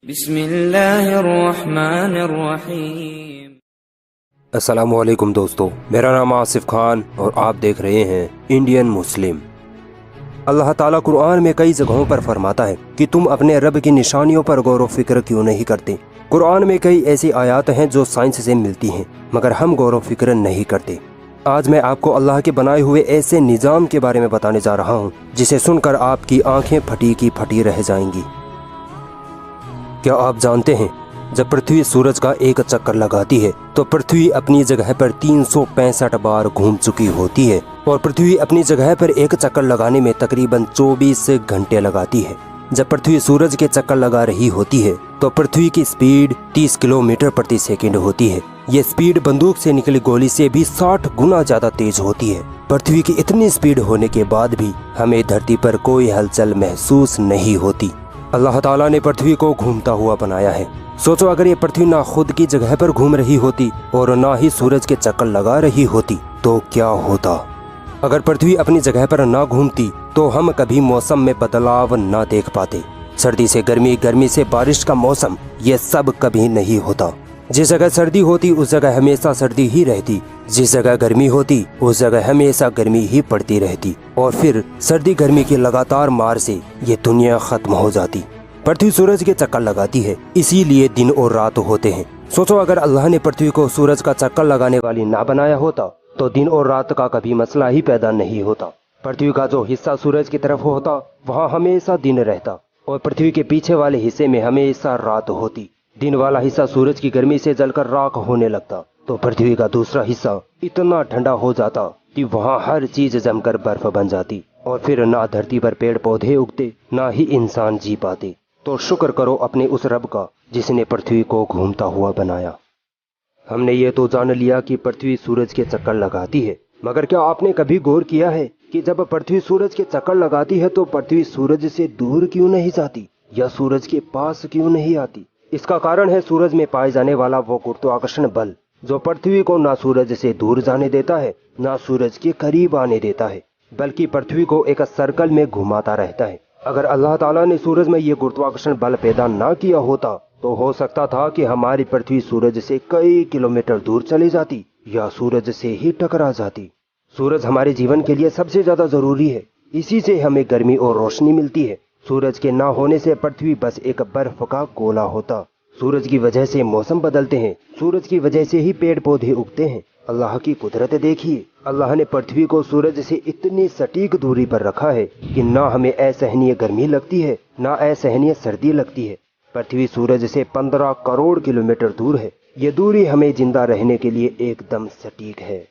बिस्मिल्लाहिर्रहमानिर्रहीम। अस्सलामुअलैकुम दोस्तों, मेरा नाम आसिफ खान और आप देख रहे हैं इंडियन मुस्लिम। अल्लाह ताला कुरान में कई जगहों पर फरमाता है कि तुम अपने रब की निशानियों पर गौर व फिक्र क्यों नहीं करते। कुरान में कई ऐसी आयत हैं जो साइंस से मिलती हैं, मगर हम गौर व फिक्र नहीं करते। आज मैं आपको अल्लाह के बनाए हुए ऐसे निज़ाम के बारे में बताने जा रहा हूँ जिसे सुनकर आपकी आंखें फटी की फटी रह जाएंगी। क्या आप जानते हैं, जब पृथ्वी सूरज का एक चक्कर लगाती है तो पृथ्वी अपनी जगह पर 365 बार घूम चुकी होती है और पृथ्वी अपनी जगह पर एक चक्कर लगाने में तकरीबन 24 घंटे लगाती है। जब पृथ्वी सूरज के चक्कर लगा रही होती है तो पृथ्वी की स्पीड 30 किलोमीटर प्रति सेकंड होती है। ये स्पीड बंदूक से निकली गोली से भी 60 गुना ज्यादा तेज होती है। पृथ्वी की इतनी स्पीड होने के बाद भी हमें धरती पर कोई हलचल महसूस नहीं होती। अल्लाह ताला ने पृथ्वी को घूमता हुआ बनाया है। सोचो, अगर ये पृथ्वी ना खुद की जगह पर घूम रही होती और ना ही सूरज के चक्कर लगा रही होती तो क्या होता। अगर पृथ्वी अपनी जगह पर ना घूमती तो हम कभी मौसम में बदलाव ना देख पाते। सर्दी से गर्मी, गर्मी से बारिश का मौसम, ये सब कभी नहीं होता। जिस जगह सर्दी होती उस जगह हमेशा सर्दी ही रहती, जिस जगह गर्मी होती उस जगह हमेशा गर्मी ही पड़ती रहती और फिर सर्दी गर्मी की लगातार मार से ये दुनिया खत्म हो जाती। पृथ्वी सूरज के चक्कर लगाती है, इसीलिए दिन और रात होते हैं। सोचो, अगर अल्लाह ने पृथ्वी को सूरज का चक्कर लगाने वाली ना बनाया होता तो दिन और रात का कभी मसला ही पैदा नहीं होता। पृथ्वी का जो हिस्सा सूरज की तरफ होता वहाँ हमेशा दिन रहता और पृथ्वी के पीछे वाले हिस्से में हमेशा रात होती। दिन वाला हिस्सा सूरज की गर्मी से जलकर राख होने लगता तो पृथ्वी का दूसरा हिस्सा इतना ठंडा हो जाता कि वहाँ हर चीज जमकर बर्फ बन जाती और फिर ना धरती पर पेड़ पौधे उगते ना ही इंसान जी पाते। तो शुक्र करो अपने उस रब का जिसने पृथ्वी को घूमता हुआ बनाया। हमने ये तो जान लिया कि पृथ्वी सूरज के चक्कर लगाती है, मगर क्या आपने कभी गौर किया है कि जब पृथ्वी सूरज के चक्कर लगाती है तो पृथ्वी सूरज से दूर क्यों नहीं जाती या सूरज के पास क्यों नहीं आती। इसका कारण है सूरज में पाए जाने वाला वो गुरुत्वाकर्षण बल जो पृथ्वी को ना सूरज से दूर जाने देता है ना सूरज के करीब आने देता है, बल्कि पृथ्वी को एक सर्कल में घुमाता रहता है। अगर अल्लाह ताला ने सूरज में ये गुरुत्वाकर्षण बल पैदा ना किया होता तो हो सकता था कि हमारी पृथ्वी सूरज से कई किलोमीटर दूर चली जाती या सूरज से ही टकरा जाती। सूरज हमारे जीवन के लिए सबसे ज्यादा जरूरी है, इसी से हमें गर्मी और रोशनी मिलती है। सूरज के ना होने से पृथ्वी बस एक बर्फ का गोला होता। सूरज की वजह से मौसम बदलते हैं, सूरज की वजह से ही पेड़ पौधे उगते हैं। अल्लाह की कुदरत देखिए, अल्लाह ने पृथ्वी को सूरज से इतनी सटीक दूरी पर रखा है कि ना हमें असहनीय गर्मी लगती है ना असहनीय सर्दी लगती है। पृथ्वी सूरज से 15 करोड़ किलोमीटर दूर है। ये दूरी हमें जिंदा रहने के लिए एकदम सटीक है।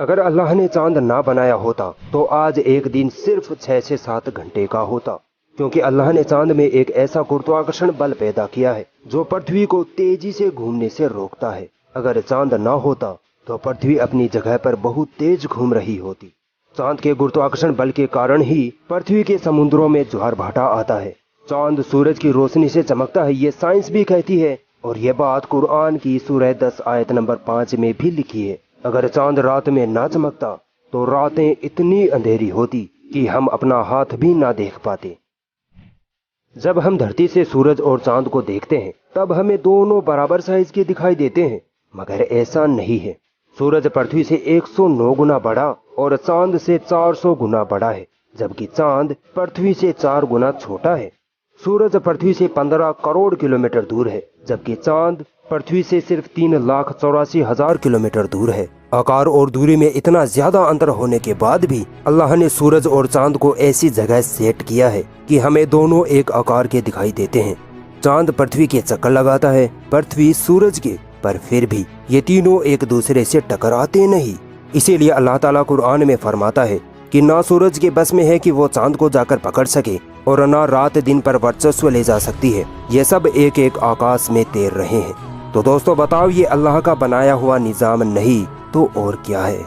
अगर अल्लाह ने चांद ना बनाया होता तो आज एक दिन सिर्फ 6 से 7 घंटे का होता, क्योंकि अल्लाह ने चांद में एक ऐसा गुरुत्वाकर्षण बल पैदा किया है जो पृथ्वी को तेजी से घूमने से रोकता है। अगर चांद ना होता तो पृथ्वी अपनी जगह पर बहुत तेज घूम रही होती। चांद के गुरुत्वाकर्षण बल के कारण ही पृथ्वी के समुद्रों में ज्वार भाटा आता है। चांद सूरज की रोशनी से चमकता है, ये साइंस भी कहती है और ये बात कुरान की सूरह 10 आयत नंबर 5 में भी लिखी है। अगर चांद रात में ना चमकता तो रातें इतनी अंधेरी होती कि हम अपना हाथ भी ना देख पाते। जब हम धरती से सूरज और चांद को देखते हैं तब हमें दोनों बराबर साइज के दिखाई देते हैं, मगर ऐसा नहीं है। सूरज पृथ्वी से 109 गुना बड़ा और चांद से 400 गुना बड़ा है, जबकि चांद पृथ्वी से 4 गुना छोटा है। सूरज पृथ्वी से 15 करोड़ किलोमीटर दूर है, जबकि चांद पृथ्वी से सिर्फ 3,84,000 किलोमीटर दूर है। आकार और दूरी में इतना ज्यादा अंतर होने के बाद भी अल्लाह ने सूरज और चांद को ऐसी जगह सेट किया है कि हमें दोनों एक आकार के दिखाई देते हैं। चांद पृथ्वी के चक्कर लगाता है, पृथ्वी सूरज के, पर फिर भी ये तीनों एक दूसरे से टकराते नहीं। इसीलिए अल्लाह ताला कुरान में फरमाता है कि ना सूरज के बस में है कि वो चांद को जाकर पकड़ सके और ना रात दिन पर वर्चस्व ले जा सकती है। ये सब एक एक आकाश में तैर रहे हैं। तो दोस्तों बताओ, ये अल्लाह का बनाया हुआ निजाम नहीं तो और क्या है।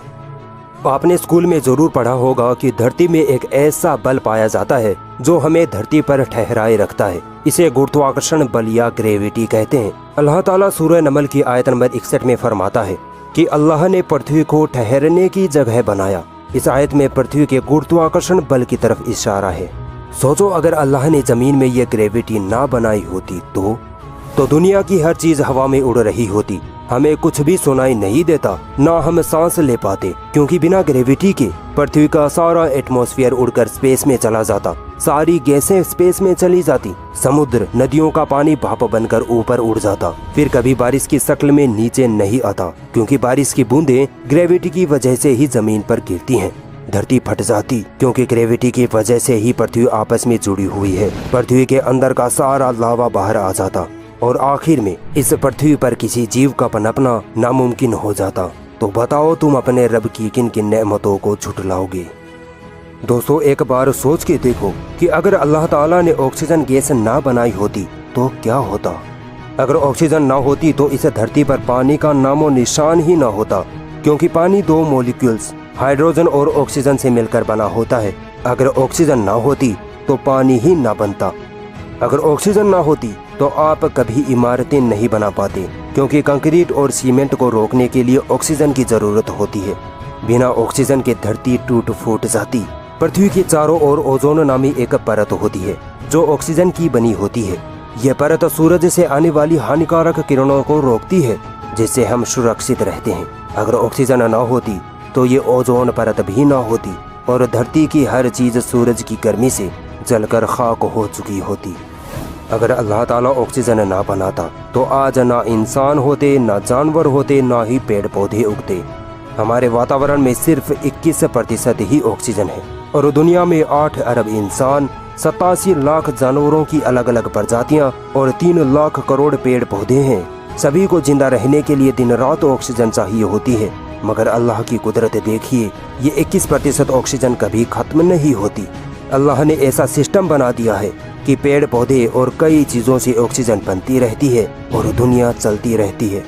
आपने स्कूल में जरूर पढ़ा होगा कि धरती में एक ऐसा बल पाया जाता है जो हमें धरती पर ठहराए रखता है। इसे गुरुत्वाकर्षण बल या ग्रेविटी कहते हैं। अल्लाह ताला सूरह नमल की आयत नंबर 61 में फरमाता है कि अल्लाह ने पृथ्वी को ठहरने की जगह बनाया। इस आयत में पृथ्वी के गुरुत्वाकर्षण बल की तरफ इशारा है। सोचो अगर अल्लाह ने जमीन में ये ग्रेविटी ना बनाई होती तो दुनिया की हर चीज हवा में उड़ रही होती, हमें कुछ भी सुनाई नहीं देता, ना हम सांस ले पाते, क्योंकि बिना ग्रेविटी के पृथ्वी का सारा एटमॉस्फेयर उड़कर स्पेस में चला जाता, सारी गैसें स्पेस में चली जाती, समुद्र नदियों का पानी भाप बनकर ऊपर उड़ जाता, फिर कभी बारिश की शक्ल में नीचे नहीं आता, क्योंकि बारिश की बूंदें ग्रेविटी की वजह से ही जमीन पर गिरती हैं। धरती फट जाती, क्योंकि ग्रेविटी की वजह से ही पृथ्वी आपस में जुड़ी हुई है। पृथ्वी के अंदर का सारा लावा बाहर आ जाता और आखिर में इस पृथ्वी पर किसी जीव का पनपना नामुमकिन हो जाता। तो बताओ तुम अपने रब की किन किन नेमतों को झुठलाओगे। दोस्तों एक बार सोच के देखो कि अगर अल्लाह ताला ने ऑक्सीजन गैस ना बनाई होती तो क्या होता। अगर ऑक्सीजन ना होती तो इस धरती पर पानी का नामो निशान ही ना होता, क्योंकि पानी दो मॉलिक्यूल्स हाइड्रोजन और ऑक्सीजन से मिलकर बना होता है। अगर ऑक्सीजन ना होती तो पानी ही ना बनता। अगर ऑक्सीजन ना होती तो आप कभी इमारतें नहीं बना पाते, क्योंकि कंक्रीट और सीमेंट को रोकने के लिए ऑक्सीजन की जरूरत होती है। बिना ऑक्सीजन के धरती टूट फूट जाती। पृथ्वी के चारों ओर ओजोन नामी एक परत होती है जो ऑक्सीजन की बनी होती है। यह परत सूरज से आने वाली हानिकारक किरणों को रोकती है, जिससे हम सुरक्षित रहते हैं। अगर ऑक्सीजन न होती तो ये ओजोन परत भी न होती और धरती की हर चीज सूरज की गर्मी से जलकर खाक हो चुकी होती। अगर अल्लाह ताला ऑक्सीजन ना बनाता तो आज ना इंसान होते, ना जानवर होते, ना ही पेड़ पौधे उगते। हमारे वातावरण में सिर्फ 21% ही ऑक्सीजन है और दुनिया में 8 अरब इंसान, 87 लाख जानवरों की अलग अलग प्रजातियां और 3 लाख करोड़ पेड़ पौधे हैं। सभी को जिंदा रहने के लिए दिन रात ऑक्सीजन चाहिए होती है, मगर अल्लाह की कुदरत देखिए, ये 21% ऑक्सीजन कभी खत्म नहीं होती। अल्लाह ने ऐसा सिस्टम बना दिया है कि पेड़ पौधे और कई चीजों से ऑक्सीजन बनती रहती है और दुनिया चलती रहती है।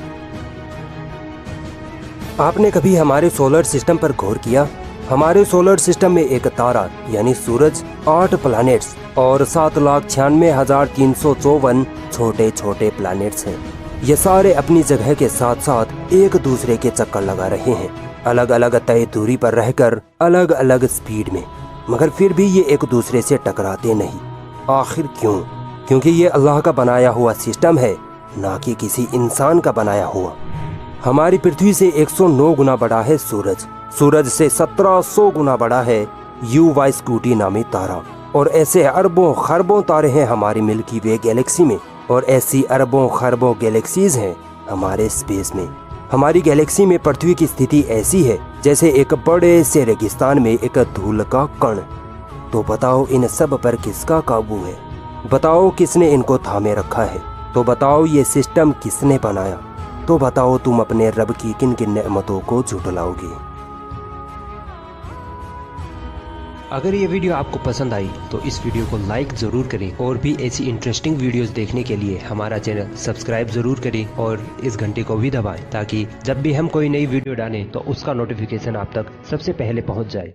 आपने कभी हमारे सोलर सिस्टम पर गौर किया? हमारे सोलर सिस्टम में एक तारा यानी सूरज, 8 प्लैनेट्स और 7,96,354 छोटे छोटे प्लैनेट्स हैं। ये सारे अपनी जगह के साथ साथ एक दूसरे के चक्कर लगा रहे हैं, अलग अलग तय दूरी पर रहकर, अलग अलग स्पीड में, मगर फिर भी ये एक दूसरे से टकराते नहीं। आखिर क्यों? क्योंकि ये अल्लाह का बनाया हुआ सिस्टम है, ना कि किसी इंसान का बनाया हुआ। हमारी पृथ्वी से 109 गुना बड़ा है सूरज, सूरज से 1700 गुना बड़ा है UY स्कूटी नामी तारा, और ऐसे अरबों खरबों तारे हैं हमारी मिल्की वे गैलेक्सी में, और ऐसी अरबों खरबों गैलेक्सीज हैं हमारे स्पेस में। हमारी गैलेक्सी में पृथ्वी की स्थिति ऐसी है जैसे एक बड़े से रेगिस्तान में एक धूल का कण। तो बताओ इन सब पर किसका काबू है? बताओ किसने इनको थामे रखा है? तो बताओ ये सिस्टम किसने बनाया? तो बताओ तुम अपने रब की किन किन नेमतों को झुठलाओगे। अगर ये वीडियो आपको पसंद आई तो इस वीडियो को लाइक ज़रूर करें और भी ऐसी इंटरेस्टिंग वीडियोस देखने के लिए हमारा चैनल सब्सक्राइब ज़रूर करें और इस घंटे को भी दबाएं, ताकि जब भी हम कोई नई वीडियो डालें तो उसका नोटिफिकेशन आप तक सबसे पहले पहुंच जाए।